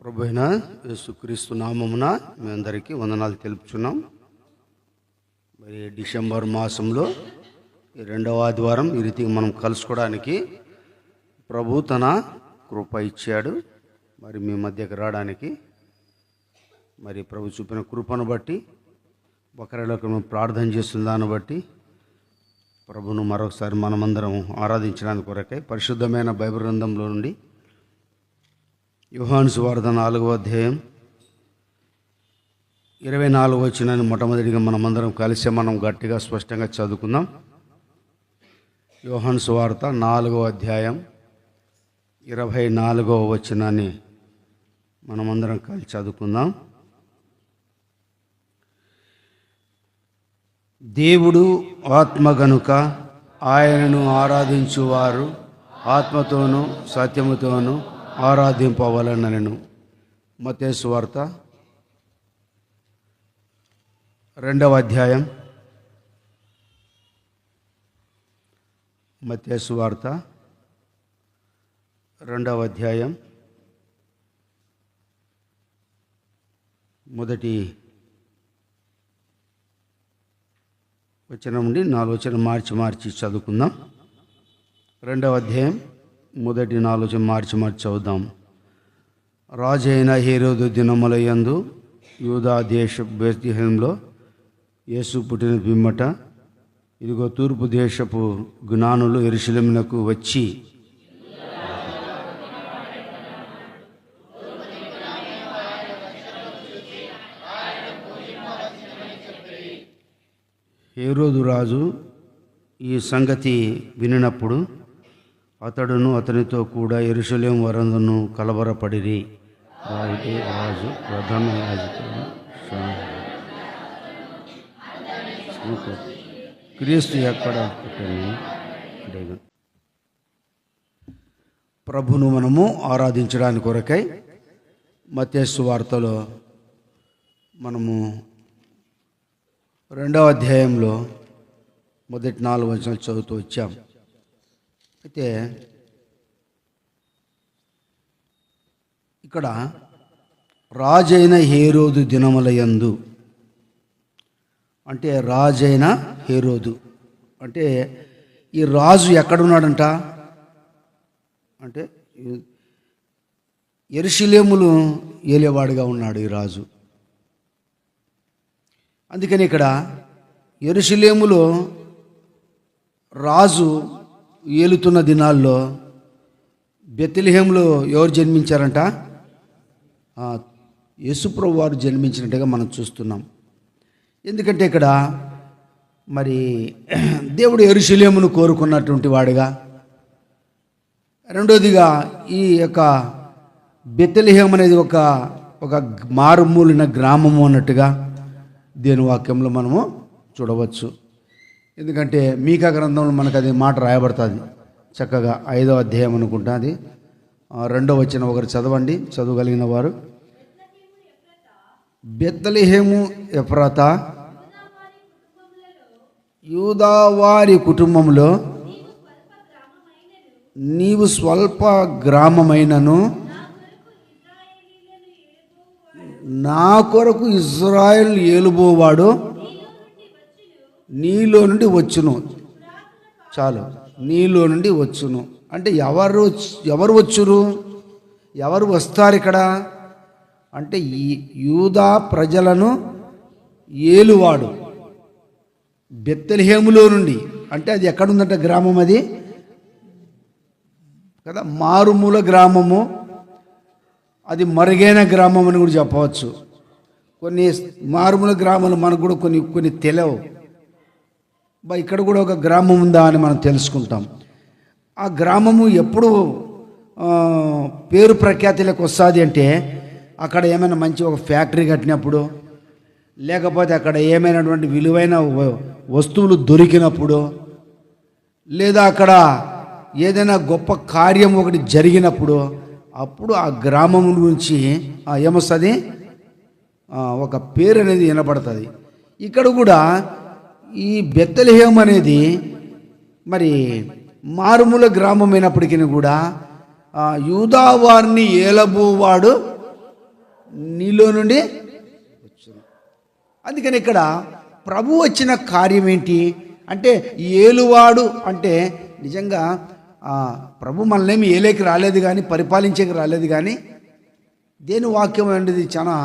ప్రభువైన యేసుక్రీస్తు నామమున మీ అందరికీ వందనాలు తెలుపుచున్నాం. మరి డిసెంబర్ మాసంలో ఈ రెండవ ఆదివారం ఈ రీతిగా మనం కలుసుకోవడానికి ప్రభు తన కృప ఇచ్చాడు. మరి మీ మధ్యకి రావడానికి మరి ప్రభు చూపిన కృపను బట్టి ఒకరిలో ప్రార్థన చేస్తున్న దాన్ని బట్టి ప్రభును మరొకసారి మనమందరం ఆరాధించడానికి కొరకై పరిశుద్ధమైన బైబిల్ గ్రంథంలో నుండి యోహాను సువార్త 4వ అధ్యాయం 24వ వచనాన్ని మొట్టమొదటిగా మనమందరం కలిసి మనం గట్టిగా స్పష్టంగా చదువుకుందాం. యోహాను సువార్త 4వ అధ్యాయం 24వ వచనాన్ని మనమందరం కలిసి చదువుకుందాం. దేవుడు ఆత్మ గనుక ఆయనను ఆరాధించువారు ఆత్మతోనూ సత్యముతోనూ ఆరాధింపవలనను. మత్తయి సువార్త 2వ అధ్యాయం మత్తయి సువార్త 2వ అధ్యాయం మొదటి వచనం నుండి 4వ వచనం మార్చి చదువుకుందాం. 2వ అధ్యాయం మొదటి 4వ వచనం మార్చి చదువుదాం. రాజైన హేరోదు దినముల యందు యూదా దేశ బెత్లెహేములో యేసు పుట్టిన పిమ్మట ఇదిగో తూర్పు దేశపు జ్ఞానులు యెరూషలేమునకు వచ్చి హేరోదు రాజు ఈ సంగతి వినినప్పుడు అతడును అతనితో కూడా యెరూషలేము వరందును కలవరపడిరి. రాజు ప్రధాన యాజకుడు క్రీస్తు ఎక్కడ పుట్టిన ప్రభును మనము ఆరాధించడానికి కొరకై మత్తయి సువార్తలో మనము 2వ అధ్యాయంలో మొదటి 4 వచనాలు చదువుతూ వచ్చాం. అయితే ఇక్కడ రాజైన హేరోదు దినముల యందు అంటే రాజైన హేరోదు అంటే ఈ రాజు ఎక్కడున్నాడంట అంటే యెరూషలేమును ఏలేవాడుగా ఉన్నాడు ఈ రాజు. అందుకని ఇక్కడ యెరూషలేములో రాజు ఏలుతున్న దినాల్లో బెత్లెహేములో ఎవరు జన్మించారంట? యేసుప్రభు వారు జన్మించినట్టుగా మనం చూస్తున్నాం. ఎందుకంటే ఇక్కడ మరి దేవుడు యెరూషలేమును కోరుకున్నటువంటి వాడుగా, రెండోదిగా ఈ యొక్క బెత్లెహేము అనేది ఒక మారుమూలిన గ్రామము అన్నట్టుగా దేని వాక్యంలో మనము చూడవచ్చు. ఎందుకంటే మీకా గ్రంథంలో మనకు అది మాట రాయబడుతుంది చక్కగా 5వ అధ్యాయం అనుకుంటా, అది 2వ వచనం ఒకరు చదవండి చదవగలిగిన వారు. బెత్లెహేము ఎఫ్రాతా యూదావారి కుటుంబంలో నీవు స్వల్ప గ్రామమైనను నా కొరకు ఇజ్రాయేలు ఏలుబోవాడు నీలో నుండి వచ్చును. చాలు, నీలో నుండి వచ్చును అంటే ఎవరు వచ్చురు, ఎవరు వస్తారు ఇక్కడ అంటే ఈ యూదా ప్రజలను ఏలువాడు బెత్లెహేములో నుండి. అంటే అది ఎక్కడుందంట గ్రామం, అది కదా మారుమూల గ్రామము, అది మరుగైన గ్రామం అని కూడా చెప్పవచ్చు. కొన్ని మారుమూల గ్రామాలు మనకు కూడా కొన్ని తెలియవు. ఇక్కడ కూడా ఒక గ్రామం ఉందా అని మనం తెలుసుకుంటాం. ఆ గ్రామము ఎప్పుడు పేరు ప్రఖ్యాతిలోకి వస్తుంది అంటే అక్కడ ఏమైనా మంచి ఒక ఫ్యాక్టరీ కట్టినప్పుడు, లేకపోతే అక్కడ ఏమైనటువంటి విలువైన వస్తువులు దొరికినప్పుడు, లేదా అక్కడ ఏదైనా గొప్ప కార్యం ఒకటి జరిగినప్పుడు అప్పుడు ఆ గ్రామం గురించి ఏమొస్తుంది, ఒక పేరు అనేది వినపడుతుంది. ఇక్కడ కూడా ఈ బెత్లెహేము అనేది మరి మారుమూల గ్రామమైనప్పటికీ కూడా యూదా వారిని ఏలబోవాడు నీలో నుండి వచ్చును. అందుకని ఇక్కడ ప్రభు వచ్చిన కార్యం ఏంటి అంటే ఏలువాడు అంటే నిజంగా ప్రభు మనల్నేమి ఏలేకి రాలేదు కానీ పరిపాలించేకి రాలేదు కానీ దేని వాక్యం అనేది చాలా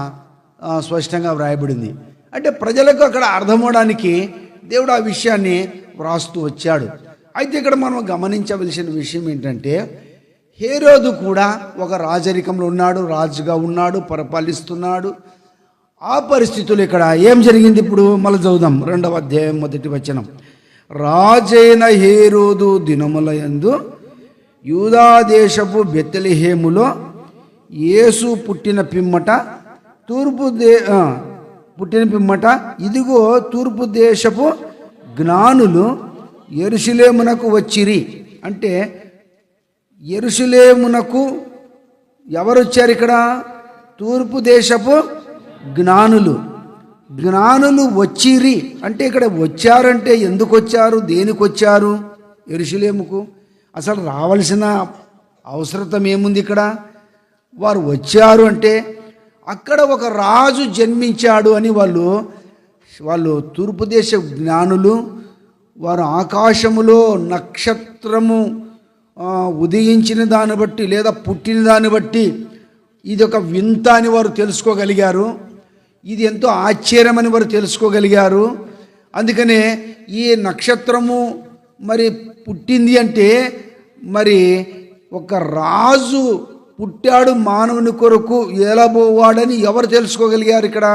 స్పష్టంగా వ్రాయబడింది. అంటే ప్రజలకు అక్కడ అర్థమవడానికి దేవుడు ఆ విషయాన్ని వ్రాస్తూ వచ్చాడు. అయితే ఇక్కడ మనం గమనించవలసిన విషయం ఏంటంటే హేరోదు కూడా ఒక రాజరికంలో ఉన్నాడు, రాజుగా ఉన్నాడు, పరిపాలిస్తున్నాడు. ఆ పరిస్థితులు ఇక్కడ ఏం జరిగింది ఇప్పుడు మళ్ళీ చదువుదాం. 2వ అధ్యాయం 1వ వచనం. రాజైన హేరోదు దినముల యందు యూదా దేశపు బెత్లెహేములో యేసు పుట్టిన పిమ్మట ఇదిగో తూర్పు దేశపు జ్ఞానులు యెరూషలేమునకు వచ్చిరి. అంటే యెరూషలేమునకు ఎవరు వచ్చారు ఇక్కడ? తూర్పు దేశపు జ్ఞానులు వచ్చిరి. అంటే ఇక్కడ వచ్చారంటే ఎందుకు వచ్చారు, దేనికి వచ్చారు? యెరూషలేముకు అసలు రావాల్సిన అవసరం ఏముంది ఇక్కడ? వారు వచ్చారు అంటే అక్కడ ఒక రాజు జన్మించాడు అని వాళ్ళు తూర్పు దేశ జ్ఞానులు వారు ఆకాశములో నక్షత్రము ఉదయించిన దాన్ని బట్టి లేదా పుట్టిన దాన్ని బట్టి ఇది ఒక వింత అని వారు తెలుసుకోగలిగారు. ఇది ఎంతో ఆశ్చర్యమని వారు తెలుసుకోగలిగారు. అందుకనే ఈ నక్షత్రము మరి పుట్టింది అంటే మరి ఒక రాజు పుట్టాడు మానవుని కొరకు ఏలబోవాడని ఎవరు తెలుసుకోగలిగారు? ఇక్కడ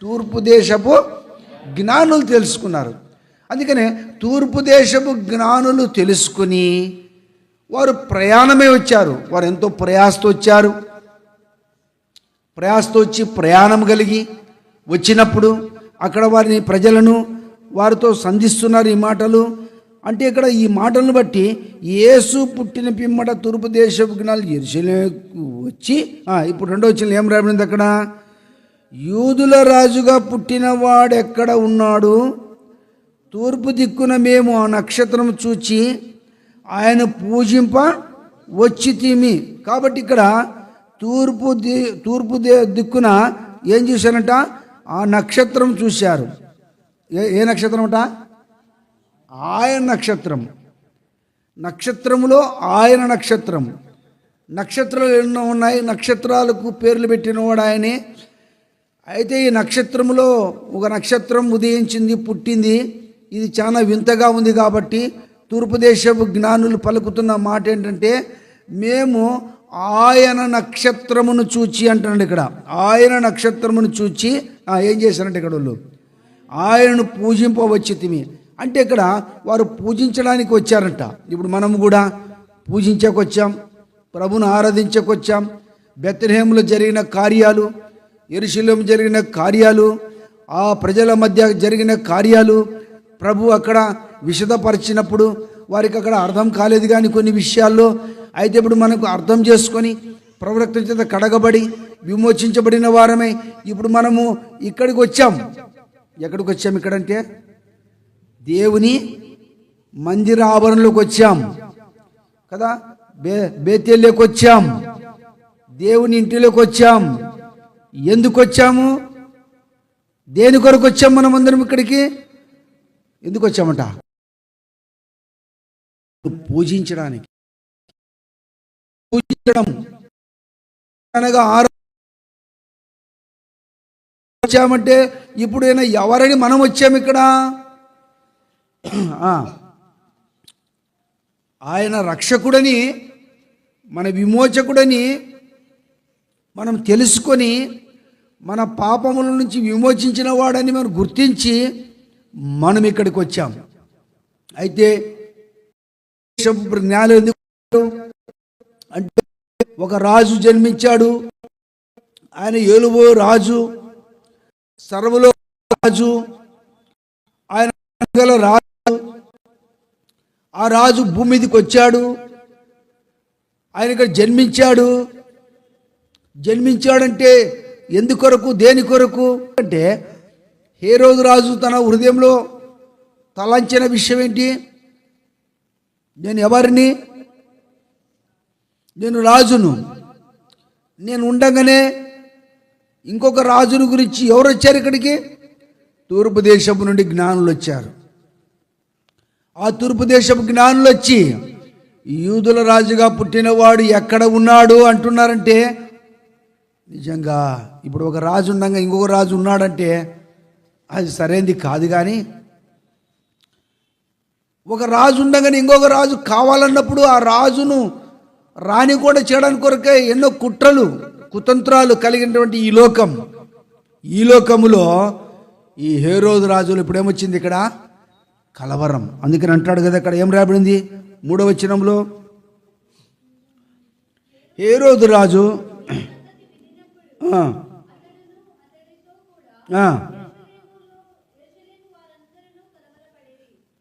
తూర్పు దేశపు జ్ఞానులు తెలుసుకున్నారు. అందుకనే తూర్పు దేశపు జ్ఞానులు తెలుసుకుని వారు ప్రయాణమే వచ్చారు. వారు ఎంతో ప్రయాసతో వచ్చారు. వచ్చి ప్రయాణం కలిగి వచ్చినప్పుడు అక్కడ వారిని ప్రజలను వారితో సంధిస్తున్నారు ఈ మాటలు. అంటే ఇక్కడ ఈ మాటలను బట్టి యేసు పుట్టిన పిమ్మట తూర్పు దేశపు జ్ఞానులు యెరూషలేముకు వచ్చి ఇప్పుడు 2వ వచనంలో ఏం రాబడింది అక్కడ? యూదుల రాజుగా పుట్టిన వాడెక్కడ ఉన్నాడు? తూర్పు దిక్కున మేము ఆ నక్షత్రం చూచి ఆయన పూజింప వచ్చితిమి. కాబట్టి ఇక్కడ తూర్పు దిక్కున ఏం చూశారంట? ఆ నక్షత్రం చూశారు. ఏ నక్షత్రం అంట? ఆయన నక్షత్రం. నక్షత్రములో ఆయన నక్షత్రం. నక్షత్రాలు ఎన్నో ఉన్నాయి, నక్షత్రాలకు పేర్లు పెట్టినవాడు ఆయనే. అయితే ఈ నక్షత్రములో ఒక నక్షత్రం ఉదయించింది, పుట్టింది. ఇది చాలా వింతగా ఉంది. కాబట్టి తూర్పు దేశపు జ్ఞానులు పలుకుతున్న మాట ఏంటంటే మేము ఆయన నక్షత్రమును చూచి అంటున్నాడు ఇక్కడ. ఆయన నక్షత్రమును చూచి ఏం చేశారంటే ఇక్కడ వాళ్ళు ఆయనను పూజింపవచ్చితిమి. అంటే ఇక్కడ వారు పూజించడానికి వచ్చారంట. ఇప్పుడు మనము కూడా పూజించకొచ్చాం, ప్రభును ఆరాధించకొచ్చాం. బెత్లెహేములో జరిగిన కార్యాలు, యెరూషలేము జరిగిన కార్యాలు, ఆ ప్రజల మధ్య జరిగిన కార్యాలు ప్రభు అక్కడ విశదపరిచినప్పుడు వారికి అక్కడ అర్థం కాలేదు కానీ కొన్ని విషయాల్లో. అయితే ఇప్పుడు మనకు అర్థం చేసుకొని ప్రభు రక్తం చేత కడగబడి విమోచించబడిన వారమే ఇప్పుడు మనము ఇక్కడికి వచ్చాం. ఎక్కడికి వచ్చాం ఇక్కడంటే దేవుని మందిర ఆవరణలోకి వచ్చాం కదా. బేతేల్లోకి వచ్చాం, దేవుని ఇంటిలోకి వచ్చాం. ఎందుకు వచ్చాము? దేని కొరకు వచ్చాం? మనం అందరం ఇక్కడికి ఎందుకు వచ్చామంట? పూజించడానికి. పూజించడం అనగా వచ్చామంటే ఇప్పుడు ఎవరని మనం వచ్చాము ఇక్కడ? ఆయన రక్షకుడని, మన విమోచకుడని మనం తెలుసుకొని మన పాపముల నుంచి విమోచించిన వాడని మనం గుర్తించి మనం ఇక్కడికి వచ్చాం. అయితే జ్ఞానం ఎందుకు అంటే ఒక రాజు జన్మించాడు. ఆయన ఏలుబో రాజు, సర్వలో రాజు, ఆయన రాజు. ఆ రాజు భూమి మీదకి వచ్చాడు. ఆయన ఇక్కడ జన్మించాడంటే ఎందుకొరకు, దేని కొరకు అంటే హేరోదు రాజు తన హృదయంలో తలంచిన విషయం ఏంటి? నేను ఎవరిని? నేను రాజును. నేను ఉండగానే ఇంకొక రాజుని గురించి ఎవరు వచ్చారు ఇక్కడికి? తూర్పు దేశపు నుండి జ్ఞానులు వచ్చారు. ఆ తూర్పు దేశపు జ్ఞానులు వచ్చి యూదుల రాజుగా పుట్టినవాడు ఎక్కడ ఉన్నాడు అంటున్నారంటే, నిజంగా ఇప్పుడు ఒక రాజు ఉండగా ఇంకొక రాజు ఉన్నాడంటే అది సరైనది కాదు. కానీ ఒక రాజు ఉండగానే ఇంకొక రాజు కావాలన్నప్పుడు ఆ రాజును రాణి కూడా చేయడానికి కొరకే ఎన్నో కుట్రలు కుతంత్రాలు కలిగినటువంటి ఈ లోకములో ఈ హేరోదు రాజులు ఇప్పుడు ఏమొచ్చింది? ఇక్కడ కలవరం. అందుకని అంటాడు కదా, ఇక్కడ ఏం రాబడింది 3వ వచనంలో, హేరోదు రాజు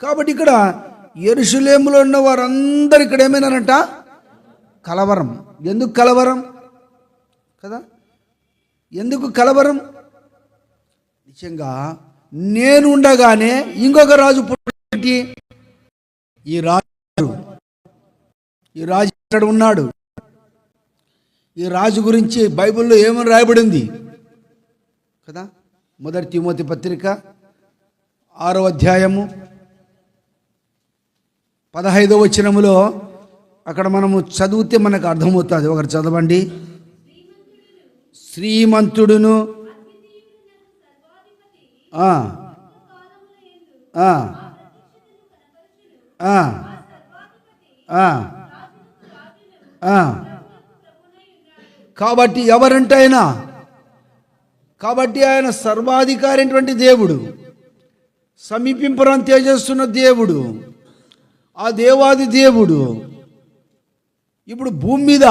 కాబట్టి ఇక్కడ యెరూషలేములో ఉన్న వారందరూ ఇక్కడ ఏమైనారంట? కలవరం. ఎందుకు కలవరం కదా? ఎందుకు కలవరం? నిజంగా నేను ఉండగానే ఇంకొక రాజు పుట్టి ఈ రాజు ఇక్కడ ఉన్నాడు. ఈ రాజు గురించి బైబిల్లో ఏమని రాయబడింది కదా? 1 తిమోతి పత్రిక 6వ అధ్యాయము 15వ వచనములో అక్కడ మనము చదివితే మనకు అర్థమవుతుంది. ఒకరు చదవండి. శ్రీమంతుడును కాబట్టి ఎవరంటే ఆయన? కాబట్టి ఆయన సర్వాధికారి అయినటువంటి దేవుడు, సమీపింపరం తేజస్సున్న దేవుడు, ఆ దేవాది దేవుడు ఇప్పుడు భూమి మీద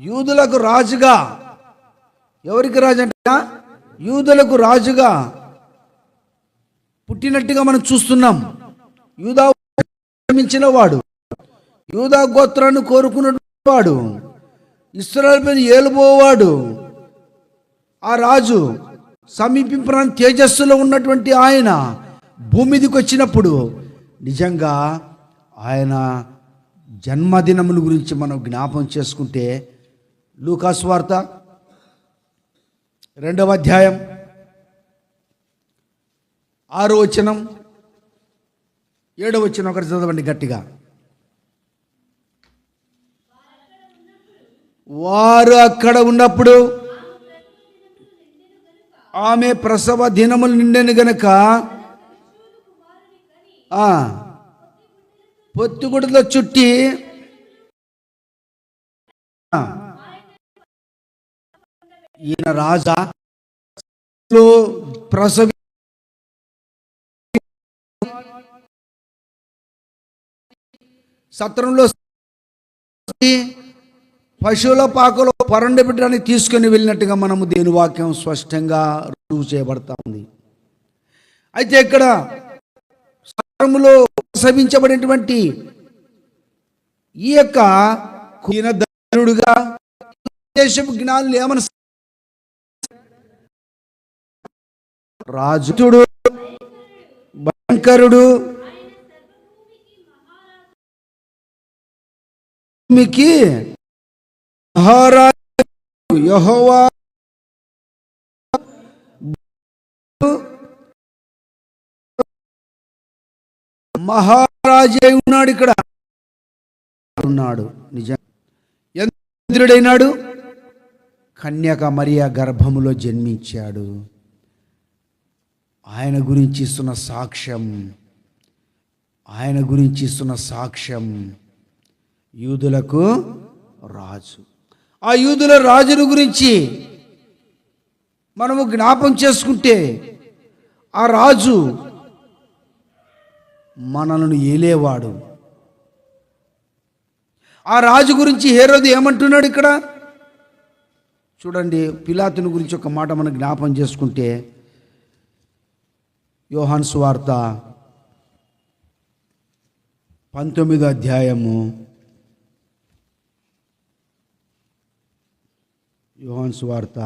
యూదులకు రాజుగా, ఎవరికి రాజు అంట? యూదులకు రాజుగా పుట్టినట్టుగా మనం చూస్తున్నాం. యూదా జన్మించిన వాడు, యూదా గోత్రాన్ని కోరుకున్నవాడు, ఇశ్రాయేలు పైన ఏలుబోవాడు, ఆ రాజు సమీపింపరాని తేజస్సులో ఉన్నటువంటి ఆయన భూమి మీదకి వచ్చినప్పుడు నిజంగా ఆయన జన్మదినముల గురించి మనం జ్ఞాపం చేసుకుంటే, లూకా సువార్త 2వ అధ్యాయం 6వ వచనం 7వ వచనం ఒకటి చదవండి గట్టిగా. వారు అక్కడ ఉన్నప్పుడు ఆమె ప్రసవ దినములు నిండెను గనుక పొత్తిగుడ్డలో చుట్టి ఈయన రాజా ప్రసవి సత్రంలో పశువుల పాకలో పరండ బిడ్డని తీసుకొని వెళ్ళినట్టుగా మనము దేని వాక్యం స్పష్టంగా రుజువు చేయబడతా ఉంది. అయితే ఇక్కడ సత్రములో ప్రసవించబడినటువంటి ఈ యొక్క ధనుడుగా దేశపు జ్ఞానులు ఏమని, రాజుతుడు, భయంకరుడు, భూమికి మహారాజు యెహోవా మహారాజే ఉన్నాడు. ఇక్కడ ఉన్నాడు. నిజం ఇంద్రుడైనాడు, కన్యక మరియా గర్భములో జన్మించాడు. ఆయన గురించి ఇస్తున్న సాక్ష్యం యూదులకు రాజు. ఆ యూదుల రాజుల గురించి మనము జ్ఞాపం చేసుకుంటే, ఆ రాజు మనలను ఏలేవాడు. ఆ రాజు గురించి హేరోదు ఏమంటున్నాడు ఇక్కడ చూడండి. పిలాతుని గురించి ఒక మాట మనం జ్ఞాపం చేసుకుంటే, యోహాను సువార్త 19వ అధ్యాయము, యోహాను సువార్త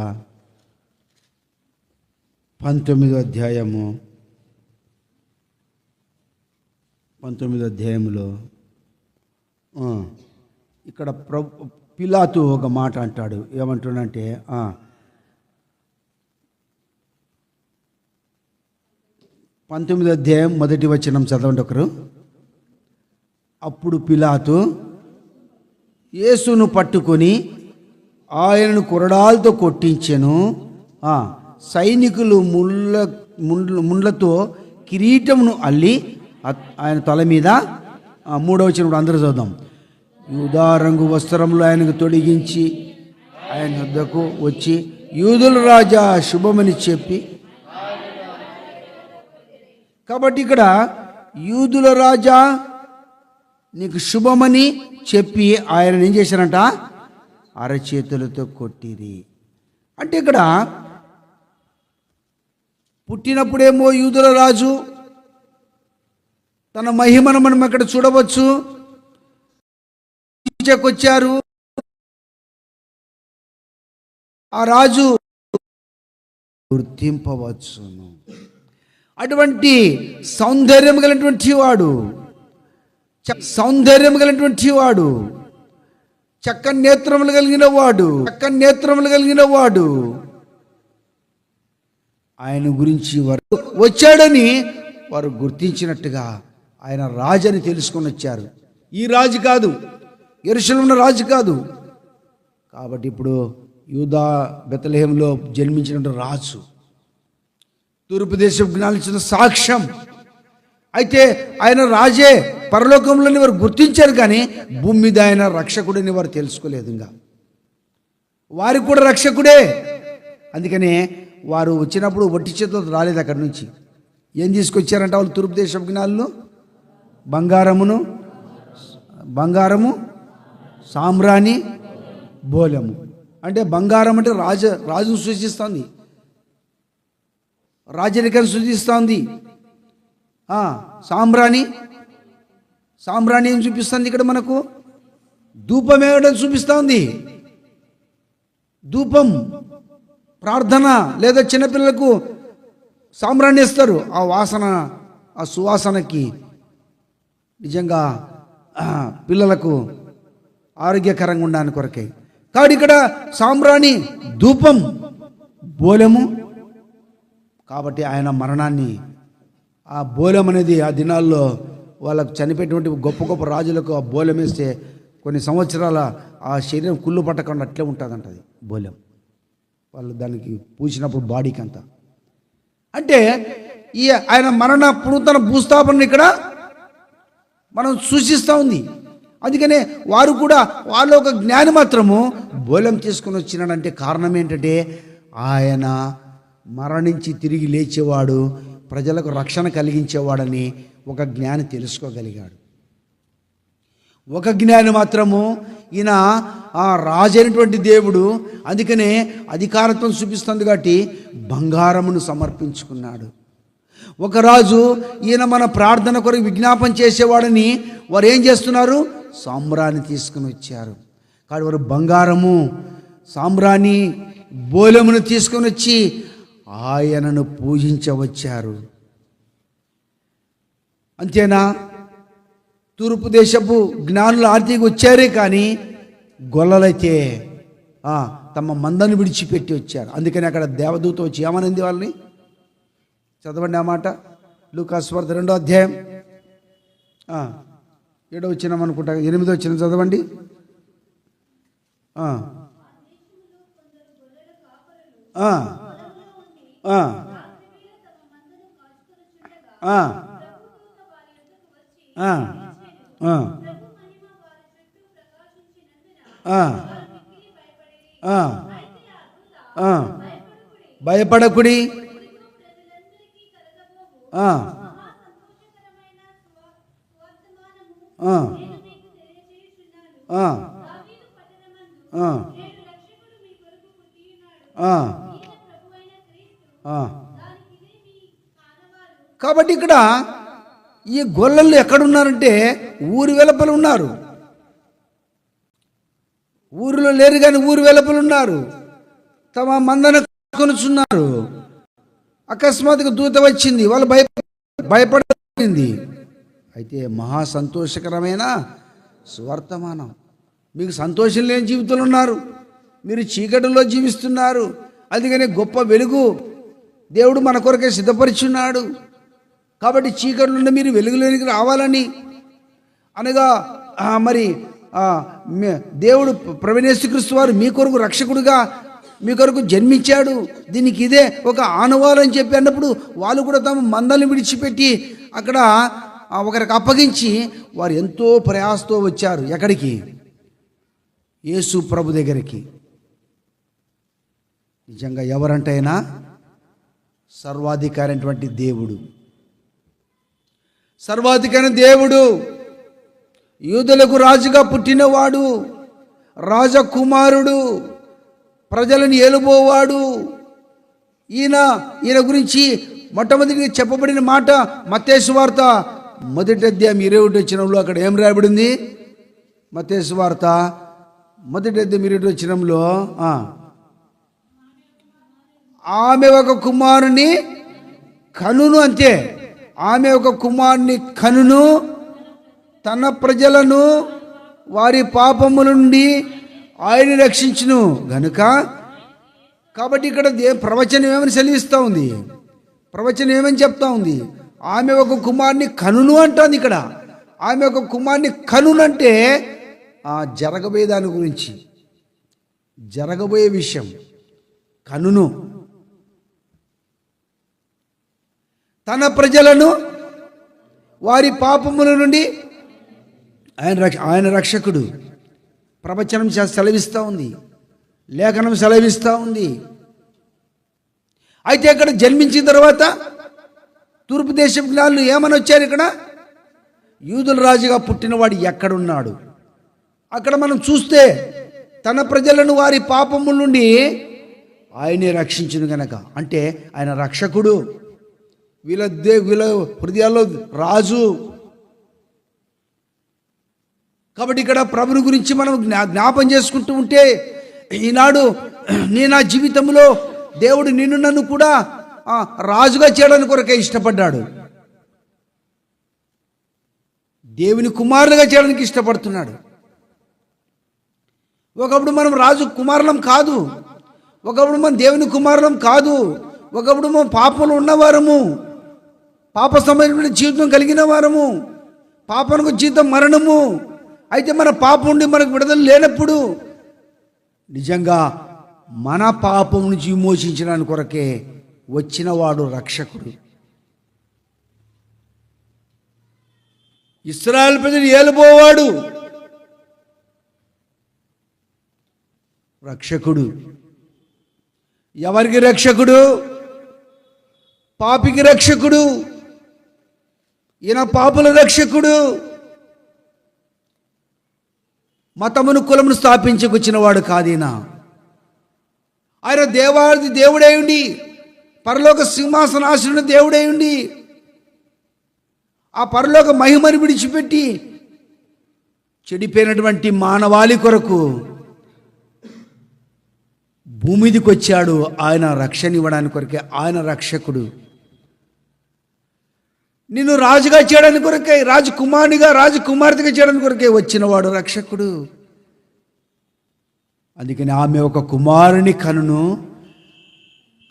19వ అధ్యాయము 19వ అధ్యాయంలో ఇక్కడ పిలాతు ఒక మాట అంటాడు. ఏమంటున్నాడంటే 19వ అధ్యాయం 1వ వచనం చదవండి ఒకరు. అప్పుడు పిలాతు యేసును పట్టుకొని ఆయనను కొరడాలతో కొట్టించెను. సైనికులు ముండ్లతో కిరీటమును అల్లి ఆయన తల మీద, 3వ వచనం అందరూ చదువుదాం, యూదా రంగు వస్త్రములు ఆయనకు తొడిగించి ఆయన వద్దకు వచ్చి, యూదుల రాజా శుభమని చెప్పి. కాబట్టి ఇక్కడ యూదుల రాజా నీకు శుభమని చెప్పి ఆయన ఏం చేశారంట, అరచేతులతో కొట్టిరి. అంటే ఇక్కడ పుట్టినప్పుడేమో యూదుల రాజు తన మహిమను మనం అక్కడ చూడవచ్చు. వచ్చారు ఆ రాజు గుర్తింపవచ్చును. అటువంటి సౌందర్యం కలిగినటువంటి వాడు, చక్కని నేత్రములు కలిగిన వాడు ఆయన గురించి వారు వచ్చాడని వారు గుర్తించినట్టుగా ఆయన రాజని తెలుసుకొని వచ్చారు. ఈ రాజు కాదు, యెరూషలేములో రాజు కాదు. కాబట్టి ఇప్పుడు యూదా బెత్లెహేములో జన్మించిన రాజు, తూర్పు దేశం జ్ఞానించిన సాక్ష్యం. అయితే ఆయన రాజే పరలోకంలోని వారు గుర్తించారు, కానీ భూమి మీద ఆయన రక్షకుడిని వారు తెలుసుకోలేదు. ఇంకా వారికి కూడా రక్షకుడే. అందుకనే వారు వచ్చినప్పుడు వట్టి చేతులతో రాలేదు. అక్కడి నుంచి ఏం తీసుకొచ్చారంట వాళ్ళు? తూర్పు దేశం జ్ఞానులు బంగారము, సామ్రాణి, బోలెము. అంటే బంగారం అంటే రాజును సూచిస్తుంది, రాజరికాన్ని సూచిస్తుంది. సామ్రాణి ఏం చూపిస్తుంది ఇక్కడ మనకు? ధూపం వేయడం చూపిస్తుంది. ధూపం, ప్రార్థన, లేదా చిన్నపిల్లలకు సామ్రాణి ఇస్తారు. ఆ వాసన, ఆ సువాసనకి నిజంగా పిల్లలకు ఆరోగ్యకరంగా ఉండడానికి కొరకే. కాబట్టి ఇక్కడ సామ్రాణి, ధూపం, బోలెము. కాబట్టి ఆయన మరణాన్ని, ఆ బోలెం అనేది ఆ దినాల్లో వాళ్ళకు చనిపోయేటువంటి గొప్ప గొప్ప రాజులకు ఆ బోలెం వేస్తే కొన్ని సంవత్సరాల ఆ శరీరం కుళ్ళు పట్టకుండా అట్లే ఉంటుందంట అది బోలెం. వాళ్ళు దానికి పూసినప్పుడు బాడీకి అంతా. అంటే ఈ ఆయన మరణ పునరుద్ధరణ భూస్థాపన ఇక్కడ మనం సూచిస్తూ ఉంది. అందుకనే వారు కూడా వాళ్ళ ఒక జ్ఞాని మాత్రము బోలెం తీసుకుని వచ్చినాడంటే కారణం ఏంటంటే ఆయన మరణించి తిరిగి లేచేవాడు, ప్రజలకు రక్షణ కలిగించేవాడని ఒక జ్ఞాని తెలుసుకోగలిగాడు. ఒక జ్ఞాని మాత్రము ఈయన ఆ రాజు అయినటువంటి దేవుడు, అందుకనే అధికారత్వం చూపిస్తుంది కాబట్టి బంగారమును సమర్పించుకున్నాడు. ఒక రాజు ఈయన మన ప్రార్థన కొరకు విజ్ఞాపన చేసేవాడని వారు ఏం చేస్తున్నారు? సామ్రాణి తీసుకుని వచ్చారు. కాబట్టి వారు బంగారము, సామ్రాణి, బోలెమును తీసుకొని వచ్చి ఆయనను పూజించవచ్చారు. అంతేనా? తూర్పు దేశపు జ్ఞానులు ఆర్తికి వచ్చారే కానీ గొల్లలైతే తమ మందను విడిచిపెట్టి వచ్చారు. అందుకని అక్కడ దేవదూత వచ్చి ఏమనింది వాళ్ళని? చదవండి ఆ మాట. లూకాసు వార్త 2వ అధ్యాయం 7వ వచనం అనుకుంటా, 8వ వచనం చదవండి. భయపడకుడి, కాబట్టి ఇక్కడ ఈ గొల్లలు ఎక్కడున్నారంటే ఊరి వెలుపల ఉన్నారు. ఊరిలో లేరు కానీ ఊరి వెలుపల ఉన్నారు. తమ మందన కొనుచున్నారు. అకస్మాత్తుగా దూత వచ్చింది, వాళ్ళు భయపడింది. అయితే మహా సంతోషకరమైన సువర్తమానం. మీకు సంతోషం లేని జీవితంలో ఉన్నారు, మీరు చీకటిలో జీవిస్తున్నారు. అందుకనే గొప్ప వెలుగు దేవుడు మన కొరకే సిద్ధపరిచున్నాడు. కాబట్టి చీకటి నుండి మీరు వెలుగులోనికి రావాలని అనగా మరి దేవుడు ప్రభువైన యేసుక్రీస్తు వారు మీ కొరకు రక్షకుడుగా మీ కొరకు జన్మించాడు. దీనికి ఇదే ఒక ఆనవాలు అని చెప్పి అన్నప్పుడు వాళ్ళు కూడా తమ మందల్ని విడిచిపెట్టి అక్కడ ఒకరికి అప్పగించి వారు ఎంతో ప్రయాసతో వచ్చారు. ఎక్కడికి? యేసు ప్రభు దగ్గరికి. నిజంగా ఎవరంటైనా సర్వాధికారి అయినటువంటి దేవుడు, సర్వాధికారి దేవుడు, యూదులకు రాజుగా పుట్టినవాడు, రాజకుమారుడు, ప్రజలను ఏలుబోవాడు. ఈయన గురించి మొట్టమొదటిగా చెప్పబడిన మాట మత్తయి సువార్త 1వ అధ్యాయం 21వ వచనంలో. అక్కడ ఏం రాయబడింది? మత్తయి సువార్త 1వ అధ్యాయం 21వ వచనంలో ఆమె ఒక కుమారుని కనును, అంతే, ఆమె ఒక కుమారుని కనును, తన ప్రజలను వారి పాపముల నుండి ఆయన రక్షించును గనుక. కాబట్టి ఇక్కడ ప్రవచనం ఏమని సెలవిస్తూ ఉంది? ప్రవచనం ఏమని చెప్తా ఉంది? ఆమె ఒక కుమారుని కనును అంటుంది. ఇక్కడ ఆమె ఒక కుమారుని కనునంటే జరగబోయే దాని గురించి, జరగబోయే విషయం కనును. తన ప్రజలను వారి పాపముల నుండి ఆయన రక్షకుడు. ప్రవచనం సెలవిస్తూ ఉంది, లేఖనం సెలవిస్తూ ఉంది. అయితే ఇక్కడ జన్మించిన తర్వాత తూర్పు దేశం జ్ఞానులు ఏమని వచ్చారు? ఇక్కడ యూదుల రాజుగా పుట్టినవాడు ఎక్కడున్నాడు? అక్కడ మనం చూస్తే తన ప్రజలను వారి పాపముల నుండి ఆయనే రక్షించును గనక, అంటే ఆయన రక్షకుడు, వీళ్ళ హృదయాల్లో రాజు. కాబట్టి ఇక్కడ ప్రభుని గురించి మనం జ్ఞాపం చేసుకుంటూ ఉంటే, ఈనాడు నా జీవితంలో దేవుడు నిన్ను నన్ను కూడా రాజుగా చేయడానికి కొరకే ఇష్టపడ్డాడు. దేవుని కుమారులుగా చేయడానికి ఇష్టపడుతున్నాడు. ఒకప్పుడు మనం రాజు కుమారులం కాదు, ఒకప్పుడు మనం దేవుని కుమారులం కాదు, ఒకప్పుడు మనం పాపంలో ఉన్నవారము, పాప సంబంధమైన జీవితం కలిగిన వారము, పాపనకు జీవితం మరణము. అయితే మన పాపం నుండి మనకు విడుదల లేనప్పుడు నిజంగా మన పాపం నుంచి విమోచించడానికి కొరకే వచ్చినవాడు రక్షకుడు. ఇశ్రాయేలు ప్రజలు ఏలుబోవాడు రక్షకుడు. ఎవరికి రక్షకుడు? పాపికి రక్షకుడు. ఈయన పాపుల రక్షకుడు. మతమును కులమును స్థాపించుకొచ్చిన వాడు కాదీనా. ఆయన దేవుడై ఉండి, పరలోక సింహాసనాసనుడు దేవుడై ఉండి, ఆ పరలోక మహిమను విడిచిపెట్టి చెడిపోయినటువంటి మానవాళి కొరకు భూమి మీదకి వచ్చాడు. ఆయన రక్షణ ఇవ్వడానికి కొరకే ఆయన రక్షకుడు. నిన్ను రాజుగా చేయడానికి కొరకే, రాజకుమారునిగా రాజకుమార్తెగా చేయడానికి కొరకే వచ్చినవాడు రక్షకుడు. అందుకని ఆమె ఒక కుమారుని కనును,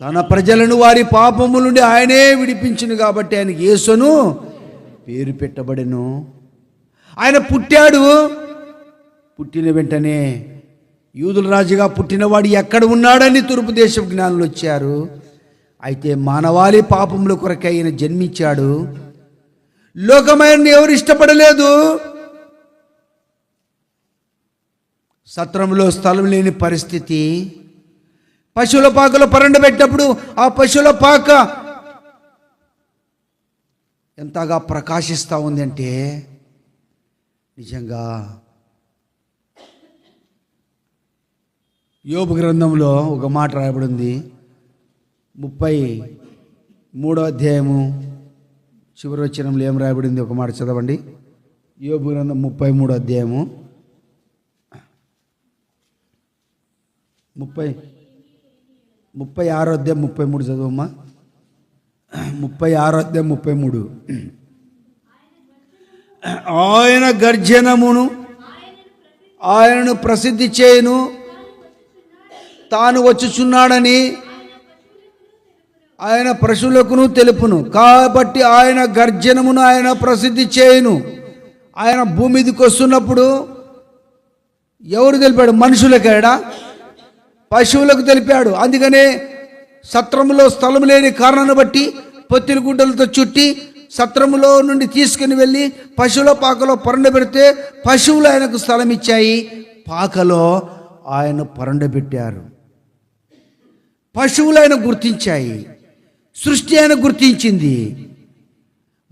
తన ప్రజలను వారి పాపముల నుండి ఆయనే విడిపించును కాబట్టి ఆయనకి యేసును పేరు పెట్టబడెను. ఆయన పుట్టాడు. పుట్టిన వెంటనే యూదుల రాజుగా పుట్టినవాడు ఎక్కడ ఉన్నాడని తూర్పు దేశపు జ్ఞానులు వచ్చారు. అయితే మానవాళి పాపముల కొరకే ఆయన జన్మించాడు. లోకమైన ఎవరు ఇష్టపడలేదు. సత్రంలో స్థలం లేని పరిస్థితి. పశువుల పాకలో పరండబెట్టినప్పుడు ఆ పశువుల పాక ఎంతగా ప్రకాశిస్తూ ఉంది అంటే నిజంగా యోబు గ్రంథంలో ఒక మాట రాయబడింది. 33వ అధ్యాయము చివరి వచనంలో ఏం రాయబడింది? ఒక మాట చదవండి. యోబు గ్రంథం 33వ అధ్యాయము 36వ అధ్యాయం 33 చదవమ్మా. 36వ అధ్యాయం 33. ఆయన గర్జనమును ఆయనను ప్రసిద్ధి చేయను, తాను వచ్చుచున్నాడని ఆయన పశువులకును తెలుపును. కాబట్టి ఆయన గర్జనమును ఆయన ప్రసిద్ధి చేయను. ఆయన భూమి మీదకి వస్తున్నప్పుడు ఎవరు తెలిపాడు? మనుషులకేడా? పశువులకు తెలిపాడు. అందుకనే సత్రములో స్థలం లేని కారణాన్ని బట్టి పొత్తిలి గుడ్డలతో చుట్టి సత్రములో నుండి తీసుకుని వెళ్ళి పశువుల పాకలో పరుండబెడితే పశువులు ఆయనకు స్థలం ఇచ్చాయి, పాకలో ఆయన పరుండబెట్టారు. పశువులు ఆయన గుర్తించాయి, సృష్టి ఆయన గుర్తించింది.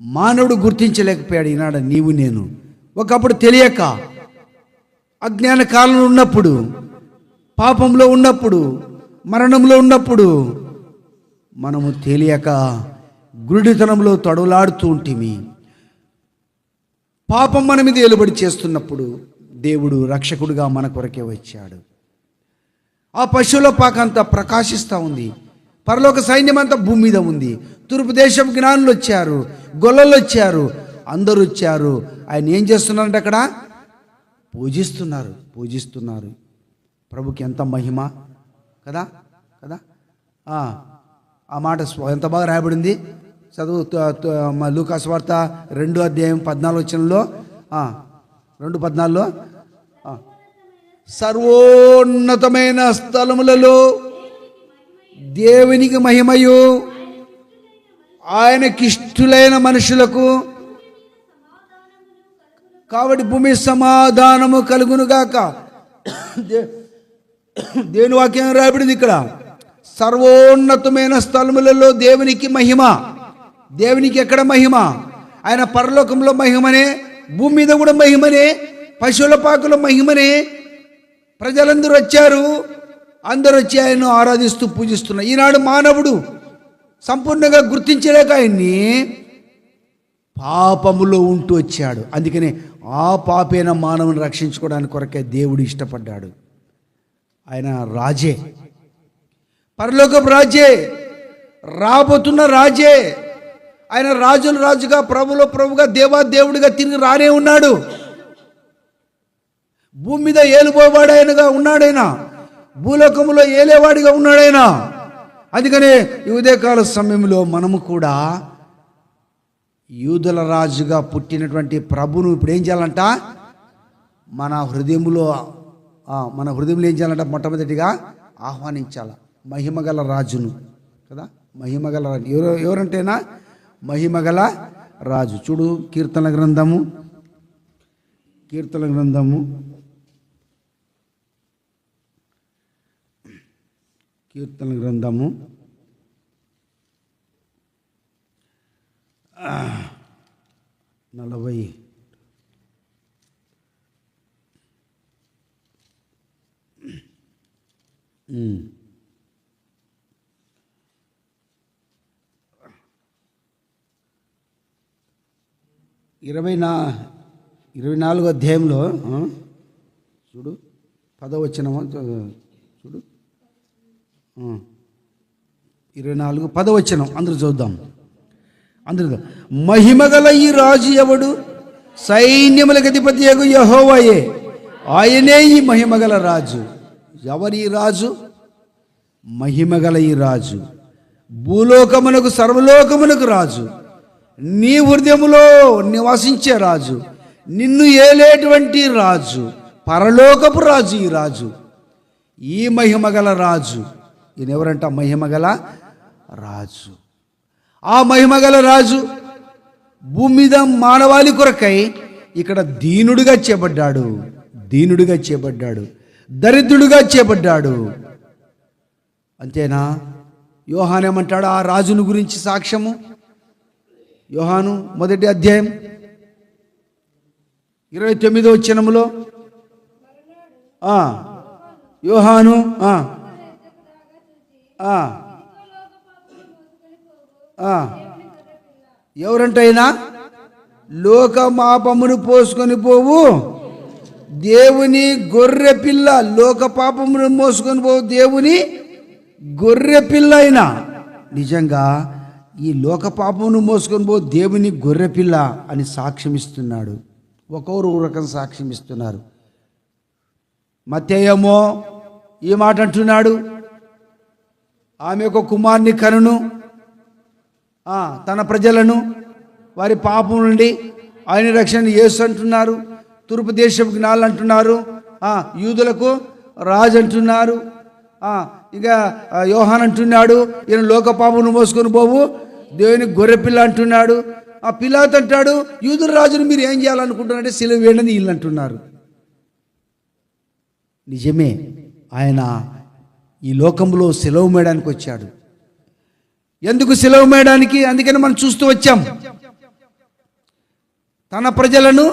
మానవుడు గుర్తించలేకపోయాడు. ఈనాడు నీవు నేను ఒకప్పుడు తెలియక అజ్ఞాన కాలంలో ఉన్నప్పుడు, పాపంలో ఉన్నప్పుడు, మరణంలో ఉన్నప్పుడు మనము తెలియక గురుడితనంలో తడులాడుతూ ఉంటిమి. పాపం మన మీద ఏలుబడి చేస్తున్నప్పుడు దేవుడు రక్షకుడిగా మన కొరకే వచ్చాడు. ఆ పశువుల పాక అంతా ప్రకాశిస్తూ ఉంది. పరలోక సైన్యం అంతా భూమి మీద ఉంది. తూర్పు దేశపు జ్ఞానులు వచ్చారు, గొల్లలు వచ్చారు, అందరూ వచ్చారు. ఆయన ఏం చేస్తున్నారంటే అక్కడ పూజిస్తున్నారు. ప్రభుకి ఎంత మహిమ కదా కదా. ఆ మాట ఎంత బాగా రాయబడింది. చదువు లూకా సువార్త 2:14 2:14 సర్వోన్నతమైన స్థలములలో దేవునికి మహిమయు ఆయనకిష్టులైన మనుషులకు కాబట్టి భూమి సమాధానము కలుగునుగాక. దేవుని వాక్యం రాయబడింది ఇక్కడ. సర్వోన్నతమైన స్థలములలో దేవునికి మహిమ. దేవునికి ఎక్కడ మహిమ? ఆయన పరలోకంలో మహిమనే, భూమి మీద కూడా మహిమనే, పశువుల పాకలో మహిమనే. ప్రజలందరూ వచ్చారు, అందరూ వచ్చి ఆయన్ను ఆరాధిస్తూ పూజిస్తున్నారు. ఈనాడు మానవుడు సంపూర్ణంగా గుర్తించలేక ఆయన్ని పాపములో ఉంటూ వచ్చాడు. అందుకనే ఆ పాపైన మానవుని రక్షించుకోవడానికి కొరకే దేవుడు ఇష్టపడ్డాడు. ఆయన రాజే, పరలోకపు రాజే, రాబోతున్న రాజే. ఆయన రాజుల రాజుగా, ప్రభులో ప్రభుగా, దేవుడిగా తిరిగి రానే ఉన్నాడు. భూమి మీద ఏలుబోవాడు ఆయనగా ఉన్నాడైనా, భూలోకములో ఏలేవాడిగా ఉన్నాడైనా. అందుకనే ఈ ఉదయకాల సమయంలో మనము కూడా యూదుల రాజుగా పుట్టినటువంటి ప్రభును ఇప్పుడు ఏం చేయాలంట? మన హృదయంలో ఏం చేయాలంట? మొట్టమొదటిగా ఆహ్వానించాల మహిమగల రాజును కదా. మహిమగల రాజు ఎవరంటేనా? మహిమగల రాజు. చూడు కీర్తన గ్రంథము 40 24 అధ్యాయంలో చూడు 10వ వచనము చూడు 24 10వ వచనం అందరూ చూద్దాం. అందరూ మహిమగల ఈ రాజు ఎవడు? సైన్యములకు అధిపతియగు యెహోవాయే, ఆయనే ఈ మహిమగల రాజు. ఎవరి రాజు? మహిమగల ఈ రాజు, భూలోకమునకు సర్వలోకమునకు రాజు, నీ హృదయములో నివసించే రాజు, నిన్ను ఏలేటువంటి రాజు, పరలోకపు రాజు. ఈ రాజు, ఈ మహిమగల రాజు. ఈయన ఎవరంట? మహిమగల రాజు. ఆ మహిమగల రాజు భూమి మీద మానవాళి కొరకై ఇక్కడ దీనుడిగా చేపడ్డాడు, దరిద్రుడిగా చేపడ్డాడు. అంతేనా? యోహాను ఏమంటాడు ఆ రాజును గురించి సాక్ష్యము? యోహాను 1వ అధ్యాయం 29వ వచనములో యోహాను ఎవరంటైనా లోకమాపమును పోసుకొని పోవు దేవుని గొర్రె పిల్ల, లోక పాపమును మోసుకొని పోవు దేవుని గొర్రె పిల్ల. అయినా నిజంగా ఈ లోక పాపమును మోసుకొని పో దేవుని గొర్రె పిల్ల అని సాక్ష్యం ఇస్తున్నాడు. ఒక్కొరు రకం సాక్ష్యం ఇస్తున్నారు. మత్తేయేమో ఈ మాట అంటున్నాడు, ఆమె ఒక కుమారుని కనును, తన ప్రజలను వారి పాపం నుండి ఆయన రక్షణ యేసు అంటున్నారు. తూర్పు దేశపు జ్ఞానులు అంటున్నారు, యూదులకు రాజు అంటున్నారు. ఇక యోహాన్ అంటున్నాడు, ఈయన లోక పాపమును మోసుకొని పోవు దేవుని గొర్రెపిల్ల అంటున్నాడు. పిలాతు అంటాడు, యూదుల రాజును మీరు ఏం చేయాలనుకుంటున్నారంటే సిలువ వేయండి వీళ్ళు అంటున్నారు. నిజమే, ఆయన ఈ లోకంలో సిలువ వేయడానికి వచ్చాడు. ఎందుకు సిలువ వేయడానికి? అందుకని మనం చూస్తూ వచ్చాం, తన ప్రజలను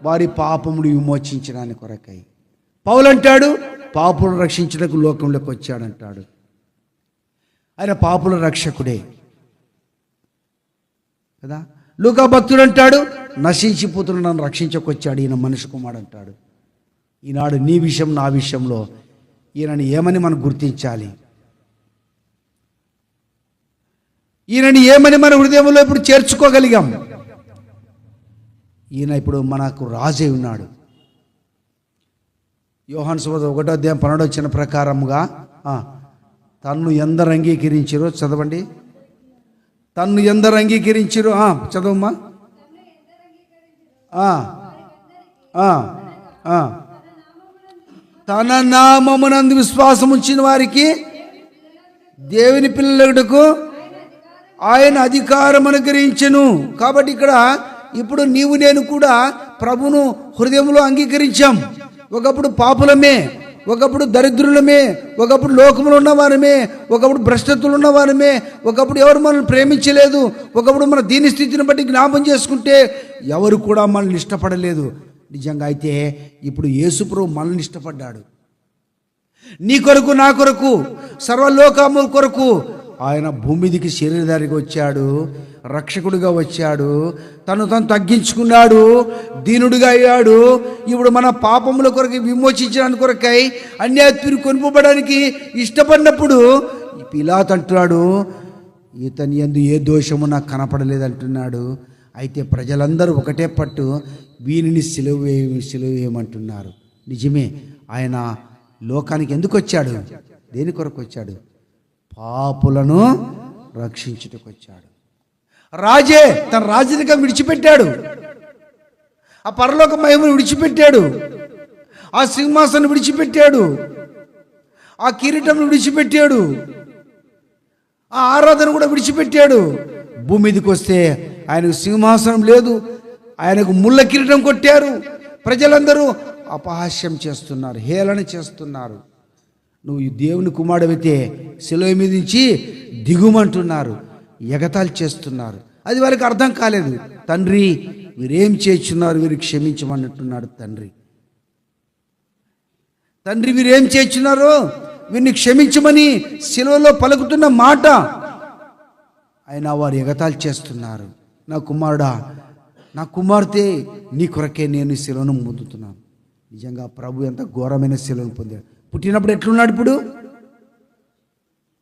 వారి పాపములు విమోచించడానికి కొరకై. పౌలు అంటాడు, పాపులను రక్షించడానికి లోకంలోకి వచ్చాడంటాడు. ఆయన పాపుల రక్షకుడే కదా. లూకా భక్తుడు అంటాడు, నశించిపోతున్న నన్ను రక్షించకొచ్చాడు ఈయన మనిషి కుమారుడు అంటాడు. ఈనాడు నీ విషయం నా విషయంలో ఈయనని ఏమని మనం గుర్తించాలి? ఈయనని ఏమని మన హృదయంలో ఇప్పుడు చేర్చుకోగలిగాం? ఈయన ఇప్పుడు మనకు రాజై ఉన్నాడు. యోహాను సువార్త 1:12 ప్రకారముగా తన్ను ఎందరు అంగీకరించిరో చదవండి. తన్ను ఎందరు అంగీకరించిరో చదవమ్మా. తన నామమునందు విశ్వాసం ఉంచిన వారికి దేవుని పిల్లలకు ఆయన అధికారం అనుగ్రహించెను. కాబట్టి ఇక్కడ ఇప్పుడు నీవు నేను కూడా ప్రభువును హృదయంలో అంగీకరించాం. ఒకప్పుడు పాపులమే, ఒకప్పుడు దరిద్రులమే, ఒకప్పుడు లోకములు ఉన్నవారమే, ఒకప్పుడు భ్రష్టతలు ఉన్నవారమే, ఒకప్పుడు ఎవరు మనల్ని ప్రేమించలేదు, ఒకప్పుడు మన దీని స్థితిని బట్టి జ్ఞాపం చేసుకుంటే ఎవరు కూడా మనల్ని ఇష్టపడలేదు. నిజంగా అయితే ఇప్పుడు యేసుప్రభు మనల్ని ఇష్టపడ్డాడు. నీ కొరకు, నా కొరకు, సర్వలోకముల కొరకు ఆయన భూమిదికి శరీరధారిగా వచ్చాడు, రక్షకుడిగా వచ్చాడు, తను తగ్గించుకున్నాడు, దీనుడిగా అయ్యాడు. ఇప్పుడు మన పాపముల కొరకు విమోచించడానికి కొరకై అన్యాయతీర్పు కొనుకోబడానికి ఇష్టపడినప్పుడు పిలాతు అంటున్నాడు, ఇతని యందు ఏ దోషము నాకు కనపడలేదు అంటున్నాడు. అయితే ప్రజలందరూ ఒకటే పట్టు వీనిని సిలువ వేయమంటున్నారు. నిజమే, ఆయన లోకానికి ఎందుకు వచ్చాడు? దేని కొరకు వచ్చాడు? పాపులను రక్షించుటకు వచ్చాడు. రాజే తన రాజరికం విడిచిపెట్టాడు, ఆ పరలోక మహిమను విడిచిపెట్టాడు, ఆ సింహాసనం విడిచిపెట్టాడు, ఆ కిరీటం విడిచిపెట్టాడు, ఆ ఆరాధన కూడా విడిచిపెట్టాడు. భూమి మీదకి వస్తే ఆయనకు సింహాసనం లేదు, ఆయనకు ముళ్ళ కిరీటం కొట్టారు. ప్రజలందరూ అపహాస్యం చేస్తున్నారు, హేళన చేస్తున్నారు. నువ్వు దేవుని కుమారుడైతే శిలువ మీద నుంచి దిగుమంటున్నారు, ఎగతాళి చేస్తున్నారు. అది వారికి అర్థం కాలేదు. తండ్రి వీరేం చేస్తున్నారు, వీరు క్షమించమన్నట్టున్నాడు తండ్రి. తండ్రి వీరేం చేస్తున్నారో వీరిని క్షమించమని శిలువలో పలుకుతున్న మాట అయినా వారు ఎగతాళి చేస్తున్నారు. నా కుమారుడా, నా కుమార్తె, నీ కొరకే నేను శిలువను పొందుతున్నాను. నిజంగా ప్రభు ఎంత ఘోరమైన శిలువను పొందాడు. పుట్టినప్పుడు ఎట్లున్నాడు?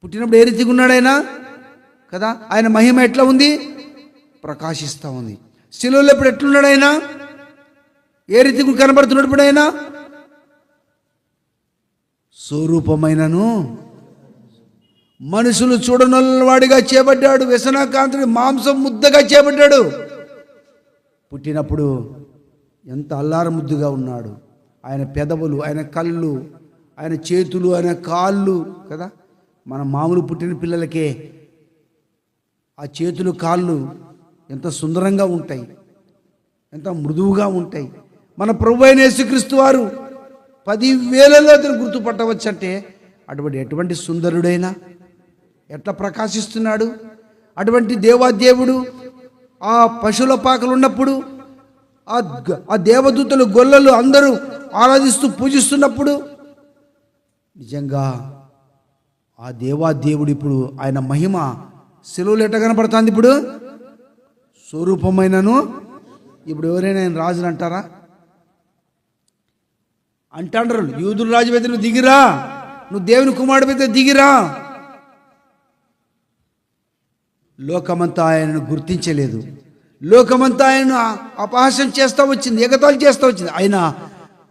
పుట్టినప్పుడు ఏ రీతిగా ఉన్నాడు ఆయన కదా? ఆయన మహిమ ఎట్లా ఉంది? ప్రకాశిస్తూ ఉంది. శిలువలో ఇప్పుడు ఎట్లున్నాడు ఆయన? ఏ రీతిగా కనబడుతున్నాడు ఇప్పుడు ఆయన? స్వరూపమైనను మనుషులు చూడనొల్లవాడిగా చేపట్టాడు, వ్యసనకాంతుడి మాంసం ముద్దగా చేపట్టాడు. పుట్టినప్పుడు ఎంత అల్లార ముద్దుగా ఉన్నాడు. ఆయన పెదవులు, ఆయన కళ్ళు, ఆయన చేతులు, ఆయన కాళ్ళు కదా. మన మామూలు పుట్టిన పిల్లలకే ఆ చేతులు, కాళ్ళు ఎంత సుందరంగా ఉంటాయి, ఎంత మృదువుగా ఉంటాయి. మన ప్రభు అయిన యేసుక్రీస్తు వారు 10,000లో అతను గుర్తుపట్టవచ్చు అంటే ఎటువంటి సుందరుడైనా ఎట్లా ప్రకాశిస్తున్నాడు. అటువంటి దేవాదేవుడు ఆ పశువుల పాకలు ఉన్నప్పుడు, ఆ దేవదూతలు, గొల్లలు అందరూ ఆరాధిస్తూ పూజిస్తున్నప్పుడు నిజంగా ఆ దేవాదేవుడు ఇప్పుడు ఆయన మహిమ శిలువలో ఎట్లా కనపడుతుంది? ఇప్పుడు స్వరూపమైనను. ఇప్పుడు ఎవరైనా ఆయన రాజులు అంటారా? అంటారు, యూదుల రాజు అయితే నువ్వు దిగిరా, నువ్వు దేవుని కుమారుడు అయితే దిగిరా. లోకమంతా ఆయనను గుర్తించలేదు, లోకమంతా ఆయన అపహాస్యం చేస్తూ వచ్చింది, ఎగతాళి చేస్తూ వచ్చింది. ఆయన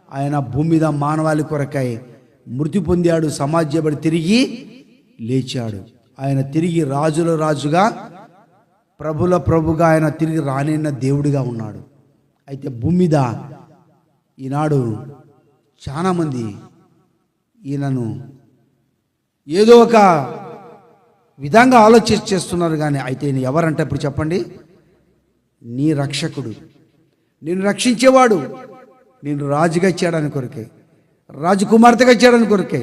ఆయన భూమి మీద మానవాళి కొరకై మృతి పొందాడు, సమాధి చేయబడి తిరిగి లేచాడు. ఆయన తిరిగి రాజుల రాజుగా, ప్రభుల ప్రభుగా ఆయన తిరిగి రానున్న దేవుడిగా ఉన్నాడు. అయితే భూమి మీద ఈనాడు చాలామంది ఈయనను ఏదో ఒక విధంగా చేస్తున్నారు. కానీ అయితే ఈయన ఎవరంటే ఇప్పుడు చెప్పండి, నీ రక్షకుడు, నిన్ను రక్షించేవాడు, నేను రాజుగా చేయడానికి కొరకే, రాజకుమార్తెగా చేయడానికి కొరకే,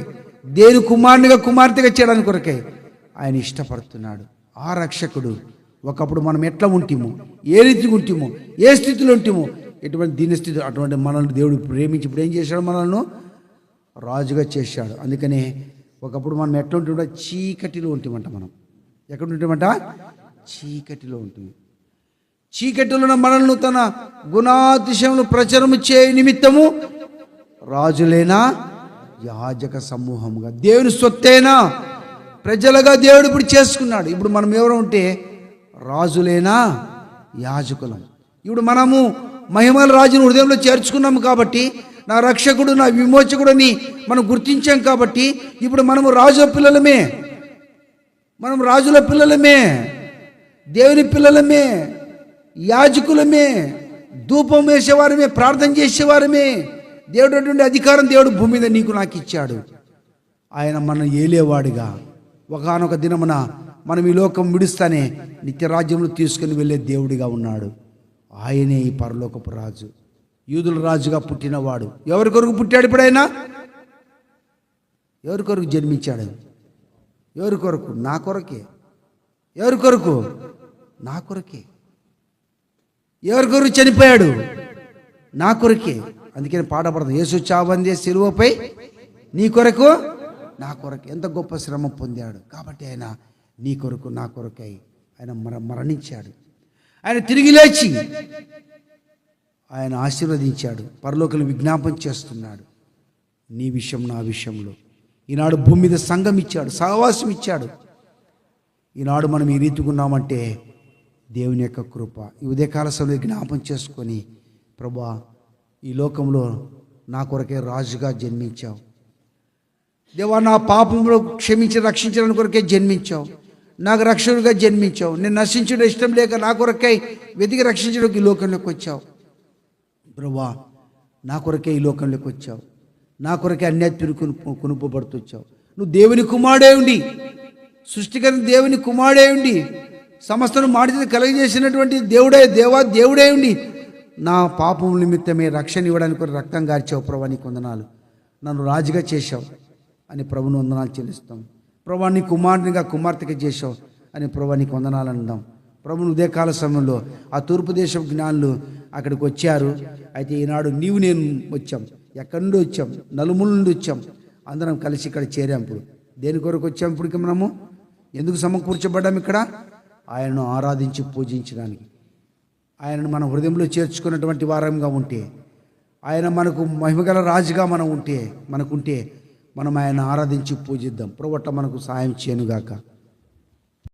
దేని కుమార్తెగా చేయడానికి కొరకే ఆయన ఇష్టపడుతున్నాడు. ఆ రక్షకుడు ఒకప్పుడు మనం ఎట్లా ఉంటామో, ఏ రీతిగా ఉంటామో, ఏ స్థితిలో ఉంటామో, ఎటువంటి దీనస్థితి, అటువంటి మనల్ని దేవుడు ప్రేమించి ఇప్పుడు ఏం చేశాడు, మనల్ని రాజుగా చేశాడు. అందుకనే ఒకప్పుడు మనం ఎట్లా ఉంటుందో చీకటిలో ఉంటామంట. మనం ఎక్కడ ఉంటామంట? చీకటిలో ఉంటుంది. చీకటిలో మనల్ని తన గుణాతిశయములు ప్రచారము చేయ నిమిత్తము రాజులేనా యాజక సమూహముగా, దేవుని సొత్తైనా ప్రజలుగా దేవుడు ఇప్పుడు చేసుకున్నాడు. ఇప్పుడు మనం ఎవరు ఉంటే రాజులేనా యాజకులం. ఇప్పుడు మనము మహిమల రాజును హృదయంలో చేర్చుకున్నాము కాబట్టి, నా రక్షకుడు, నా విమోచకుడని మనం గుర్తించాం కాబట్టి, ఇప్పుడు మనము రాజుల పిల్లలమే, మనం రాజుల పిల్లలమే, దేవుని పిల్లలమే, యాజకులమే, ధూపం వేసేవారమే, ప్రార్థన చేసేవారమే. దేవుడు అటువంటి అధికారం దేవుడు భూమి మీద నీకు నాకు ఇచ్చాడు. ఆయన మనం ఏలేవాడిగా ఒకానొక దినమున మనం ఈ లోకం విడుస్తానే నిత్య రాజ్యంలో తీసుకుని వెళ్ళే దేవుడిగా ఉన్నాడు. ఆయనే ఈ పరలోకపు రాజు, యూదుల రాజుగా పుట్టినవాడు. ఎవరి కొరకు పుట్టాడు? ఇప్పుడైనా ఎవరి కొరకు జన్మించాడు? ఎవరి కొరకు? నా కొరకే. ఎవరి కొరకు? నా కొరకే. ఎవరి కొరకు చనిపోయాడు? నా కొరకే. అందుకని పాడబడదు, యేసు చావందే సిలువపై నీ కొరకు నా కొరకు. ఎంత గొప్ప శ్రమ పొందాడు కాబట్టి ఆయన నీ కొరకు నా కొరకై ఆయన మరణించాడు. ఆయన తిరిగి లేచి ఆయన ఆశీర్వదించాడు, పరలోకలు విజ్ఞాపన చేస్తున్నాడు. నీ విషయం నా విషయంలో ఈనాడు భూమి మీద సంఘం ఇచ్చాడు, సహవాసం ఇచ్చాడు. ఈనాడు మనం ఈ రీతిగా ఉన్నామంటే దేవుని యొక్క కృప. ఈ ఉదయకాల సమయంలో జ్ఞాపం చేసుకొని, ప్రభువా ఈ లోకంలో నా కొరకే రాజుగా జన్మించావు దేవా, నా పాపంలో క్షమించి రక్షించడానికి కొరకే జన్మించావు, నాకు రక్షకుడిగా జన్మించావు. నేను నశించడం ఇష్టం లేక నా కొరకై వెతికి రక్షించడానికి ఈ లోకంలోకి వచ్చావు. ప్రభువా నా కొరకే ఈ లోకంలోకి వచ్చావు, నా కొరకే అన్యాయത്തിന് కొనుపబడుతూ వచ్చావు. నువ్వు దేవుని కుమారుడే ఉండి, సృష్టికర్త దేవుని కుమారుడే ఉండి, సమస్తను మాటి కలగజేసినటువంటి దేవుడే ఉండి నా పాపం నిమిత్తమే రక్షణ ఇవ్వడానికి రక్తం గార్చావు. ప్రభా నీకు వందనాలు, నన్ను రాజుగా చేశావు అని ప్రభుని వందనాలు చెల్లిస్తాం. ప్రభా నీ కుమార్తెగా చేశావు అని ప్రభా నీకు వందనాలు అందాం. ప్రభుని ఉదయకాల సమయంలో ఆ తూర్పు దేశపు జ్ఞానులు అక్కడికి వచ్చారు. అయితే ఈనాడు నీవు నేను వచ్చాం, ఎక్కడి నుండి వచ్చాం, నలుమూల నుండి వచ్చాం, అందరం కలిసి ఇక్కడ చేరాం. ఇప్పుడు దేని కొరకు వచ్చాం? ఇప్పటికి మనము ఎందుకు సమకూర్చబడ్డాం? ఇక్కడ ఆయనను ఆరాధించి పూజించడానికి, ఆయనను మన హృదయంలో చేర్చుకున్నటువంటి వారంగా ఉంటే, ఆయన మనకు మహిమగల రాజుగా మనకుంటే మనం ఆయన ఆరాధించి పూజిద్దాం. ప్రభువట్ల మనకు సాయం చేయనుగాక.